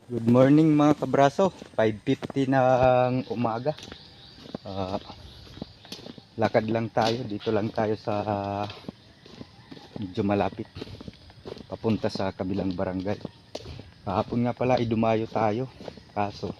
Good morning mga kabraso, 5:50 ng umaga. Ah, Lakad lang tayo, dito lang tayo sa medyo malapit papunta sa kabilang barangay. Kahapon nga pala idumayo tayo, kaso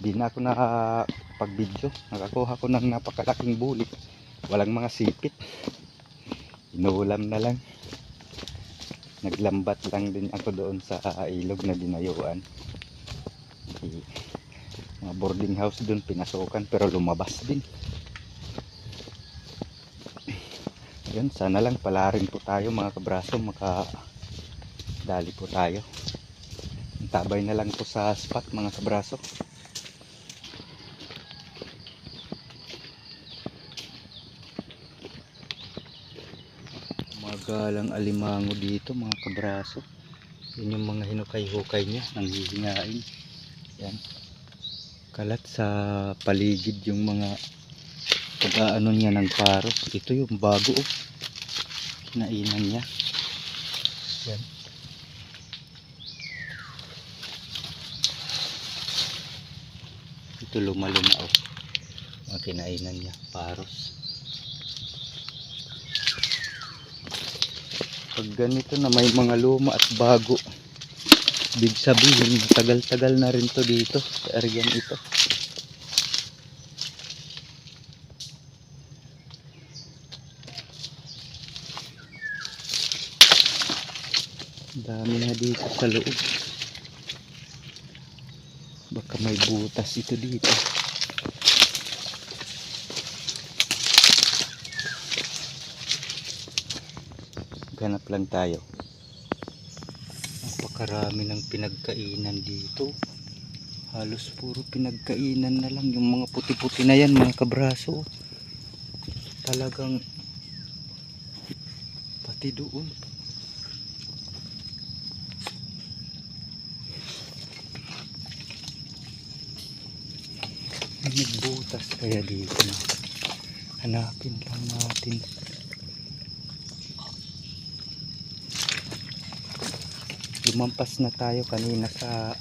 di na ako nakapag-video. Nakakuha ko ng napakalaking bulik, walang mga sipit, inuulam na lang. Naglambat lang din ako doon sa ilog na dinayuan. Mga boarding house doon pinasukan pero lumabas din. Yan, sana lang pala rin po tayo mga kabraso, makadali po tayo. Tabay na lang po sa spot mga kabraso. Magalang alimango dito mga kabraso. Yun yung mga hinukay-hukay niya, nanghihingain. Yan, kalat sa paligid yung mga pag-aano niya ng paros. Ito yung bago, oh. Kinainan niya. Yan. Ito luma-luma, oh. Mga kinainan niya, paros. Pag ganito na may mga luma at bago, big sabihin matagal-tagal na rin to dito sa areang ito. Dami na dito sa loob. Baka may butas ito dito. Ganap lang tayo. Napakarami ng pinagkainan dito. Halos puro pinagkainan na lang. Yung mga puti-puti na yan mga kabraso, talagang pati doon. May nagbutas kaya dito na. Hanapin lang natin. Lumampas na tayo kanina sa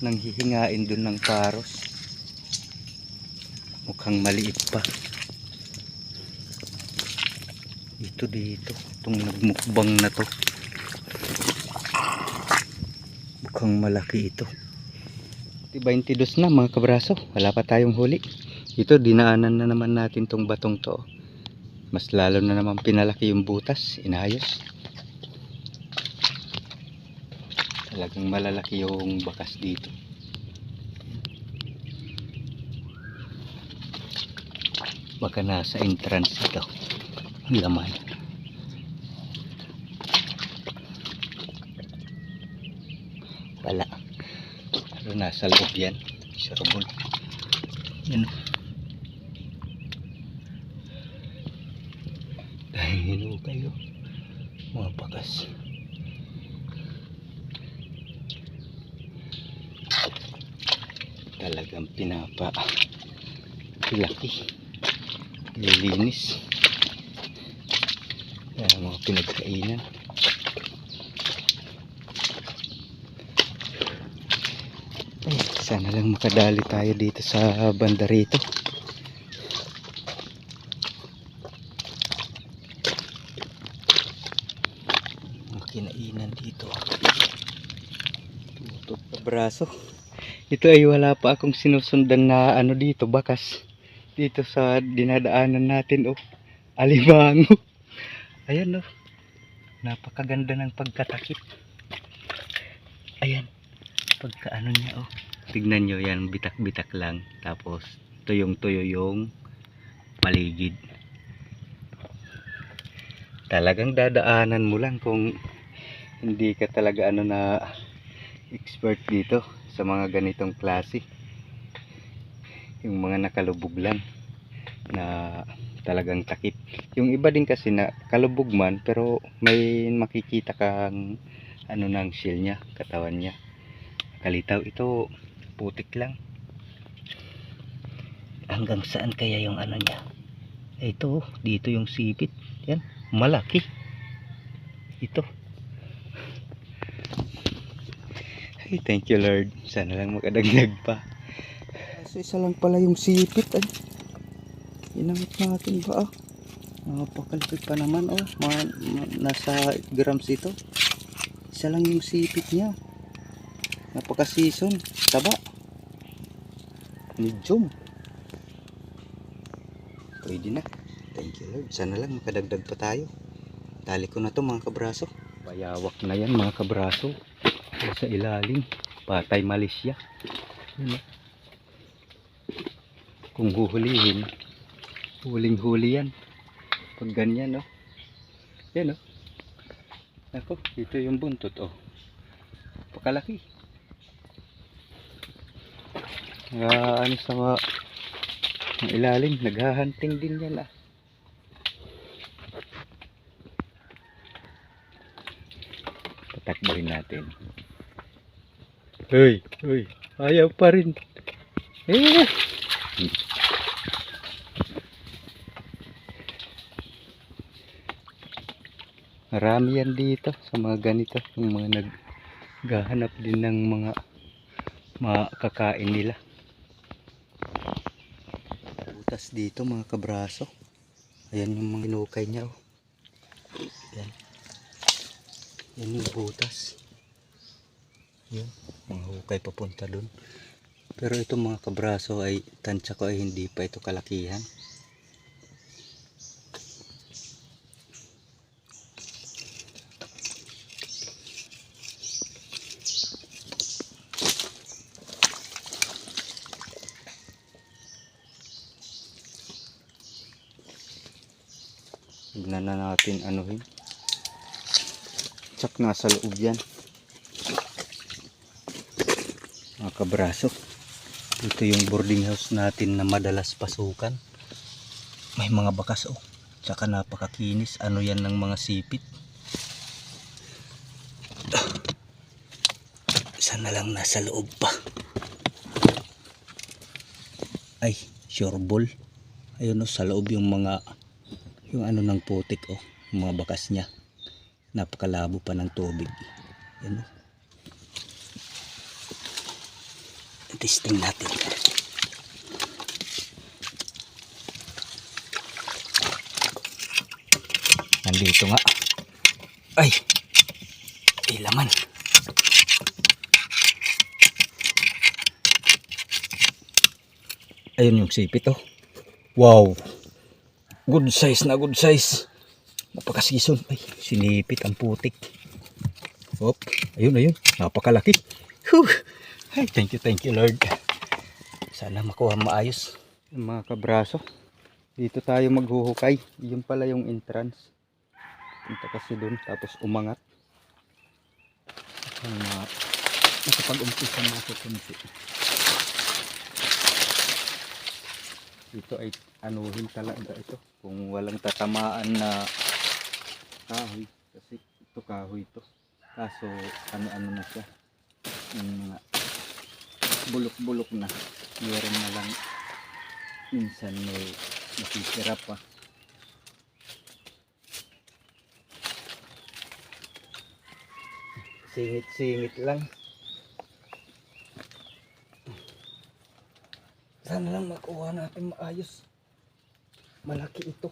nanghihingain dun ng paros. Mukhang maliit pa. Dito itong nagmukbang na to, mukhang malaki ito. 22 na mga kabraso, wala pa tayong huli. Ito dinaanan na naman natin tong batong to. Mas lalo na naman pinalaki yung butas, inayos. Talagang malalaki yung bakas dito. Baka nasa entrance ito ang laman. Wala, pero nasa loob yan, sarabon. Yan, dahil kayo mga bakas. Talagang laki, nilinis. Yan mga pinagkainan. Ay, sana lang makadali tayo dito sa banda rito. Mga kinainan dito. Tutot na braso. Ito ay wala pa akong sinusundan na ano dito, bakas. Dito sa dinadaanan natin, oh. Alimango. Ayan, oh. Napakaganda ng pagkatakip. Ayan. Pagkaano niya, oh. Tignan nyo yan, bitak-bitak lang. Tapos tuyong-tuyo yung paligid. Talagang dadaanan mo lang kung hindi ka talaga ano na expert dito sa mga ganitong klase. Yung mga nakalubog lang na talagang takip. Yung iba din kasi na kalubog man pero may makikita kang ano ng shell niya, katawan niya. Kalitaw, ito putik lang. Hanggang saan kaya yung ano niya? Ito, dito yung sipit. Yan, malaki. Ito. Ay, thank you Lord. Sana lang makadagdag pa. So isa lang pala yung sipit. Ay, inangat natin ba? Napakalipit pa naman. Oh, nasa grams ito. Isa lang yung sipit niya. Napaka-season. Taba. Medium. Pwede na. Thank you Lord. Sana lang makadagdag pa tayo. Tali ko na to mga kabraso. Bayawak na yan mga kabraso. Sa ilalim. Patay Malaysia. Kung huhulihin, huling-huli yan. Pag ganyan, no? Yan, no? Ako, ito yung buntot, oh. Pakalaki. Ano sa mga ilalim, naghahunting din yan, ah. Patakbohin natin. Hoy, hoy, ayaw pa rin. Eh! Marami yan dito sa mga ganito, yung mga naghahanap din ng mga makakain nila. Butas dito mga kabraso. Ayan yung mga inukay niya, oh. Yan. Yan yung butas. Yan, mga hukay papunta dun. Pero ito mga kabraso ay tansya ko ay hindi pa ito kalakihan. Tignan na natin anuhin. Tsak nasa loob yan. Mga kabraso. Ito yung boarding house natin na madalas pasukan. May mga bakas, oh. Tsaka napakakinis. Ano yan ng mga sipit. Sana lang nasa loob pa. Ay, sure ball. Ayun, oh, sa loob yung mga yung ano ng putik, oh, mga bakas niya. Napakalabo pa ng tubig. Yan, oh. Testing natin. Nandito nga. Ay, laman. Ayun yung sipit, oh. Wow. Good size na good size. Napaka-season. Ay, sinipit ang putik. Hop. Ayun, ayun. Napakalaki. Whew. Ay, thank you Lord. Sana makuha maayos. Mga kabraso, dito tayo maghuhukay. Yun pala yung entrance. Punta kasi dun, tapos umangat. Nakapag-umpisa na ako kunti. Dito ay anuhin talaga ito. Kung walang tatamaan na kahoy. Kasi ito kahoy ito. Kaso ano na siya. Yung mga bulok-bulok na. Meron na lang minsan may nasisira pa. Singit-singit lang. Sana lang makuha natin maayos. Malaki ito.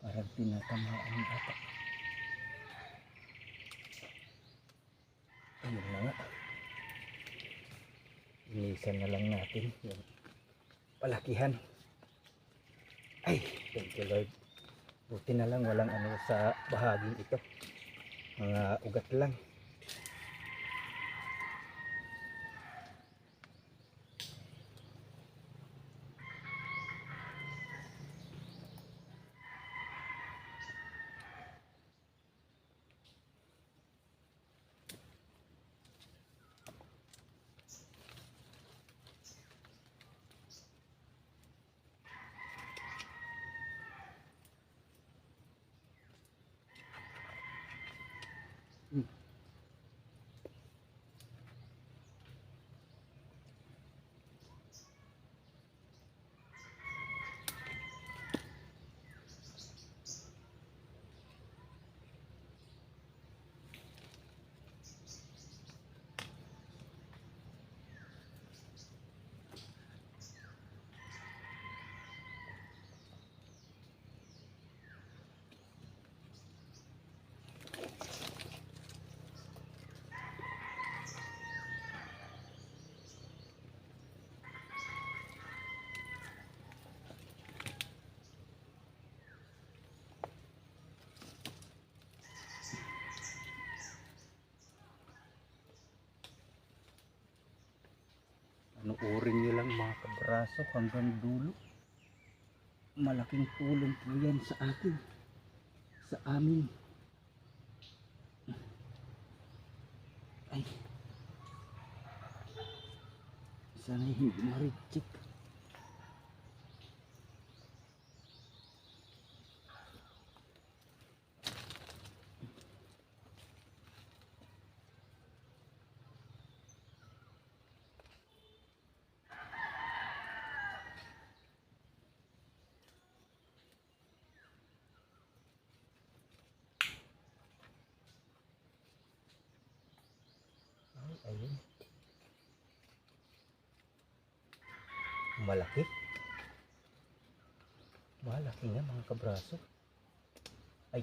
Parang tinatamaan ata. Ayun na nga. Inisan na lang natin yung palakihan. Ay, thank you Lord. Buti na lang walang ano sa bahaging ito. Mga ugat lang. Panuorin nyo lang mga kabraso hanggang dulo. Malaking tulong po yan sa akin, sa amin. Ay, sana hindi ma-reject. Ayun. Malaki. Malaki nga mga kabraso. Ay.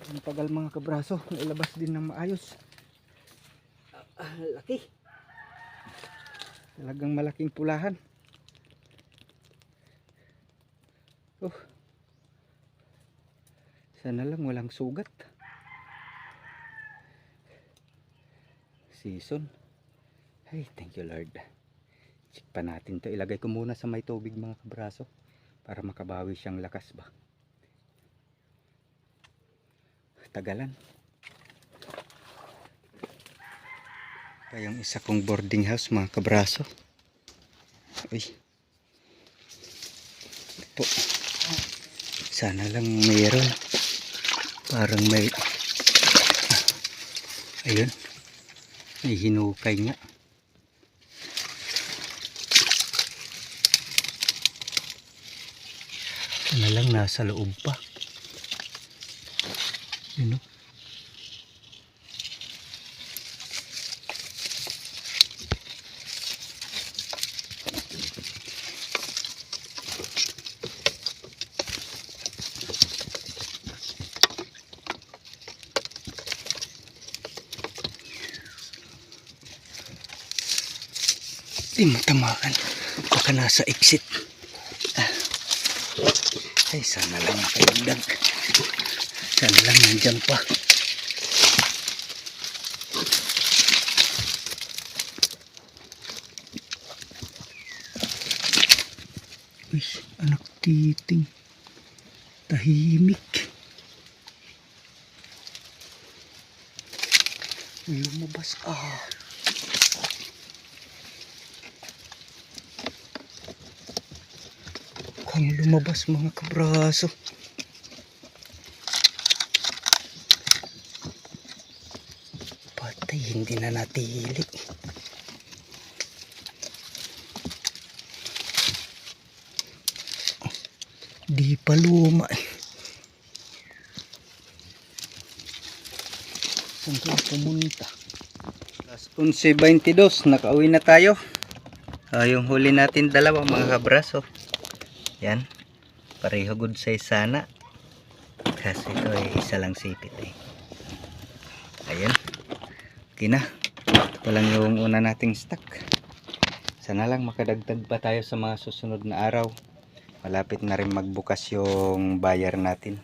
Ang tagal mga kabraso, nailabas din ng maayos. Laki. Talagang malaking pulahan. Sana lang walang sugat. Season. Ay, thank you Lord. Check pa natin to. Ilagay ko muna sa may tubig mga kabraso para makabawi siyang lakas ba. Tagalan. Pa yung isa kong boarding house mga kabraso. Uy. Ito. Sana lang mayroon. Parang may ayun. May hinukay nga. Sana lang nasa loob pa. Yun o. Di matamaan. Baka nasa exit. Ay, sana lang makaidag. Sana lang nandyan pa. Uy, anak titing. Tahimik. May lumabas. Mukhang lumabas mga kabraso. Patay, hindi na natili. Di pa luma. Saan ka pumunta? Alas 11:22, nakauwi na tayo. Yung huli natin dalawa mga kabraso. Yan, pareho good size sana. Kasi ito ay isa lang sipit eh. Ayan. Okay na. Ito lang yung una nating stock. Sana lang makadagdag pa tayo sa mga susunod na araw. Malapit na rin magbukas yung buyer natin.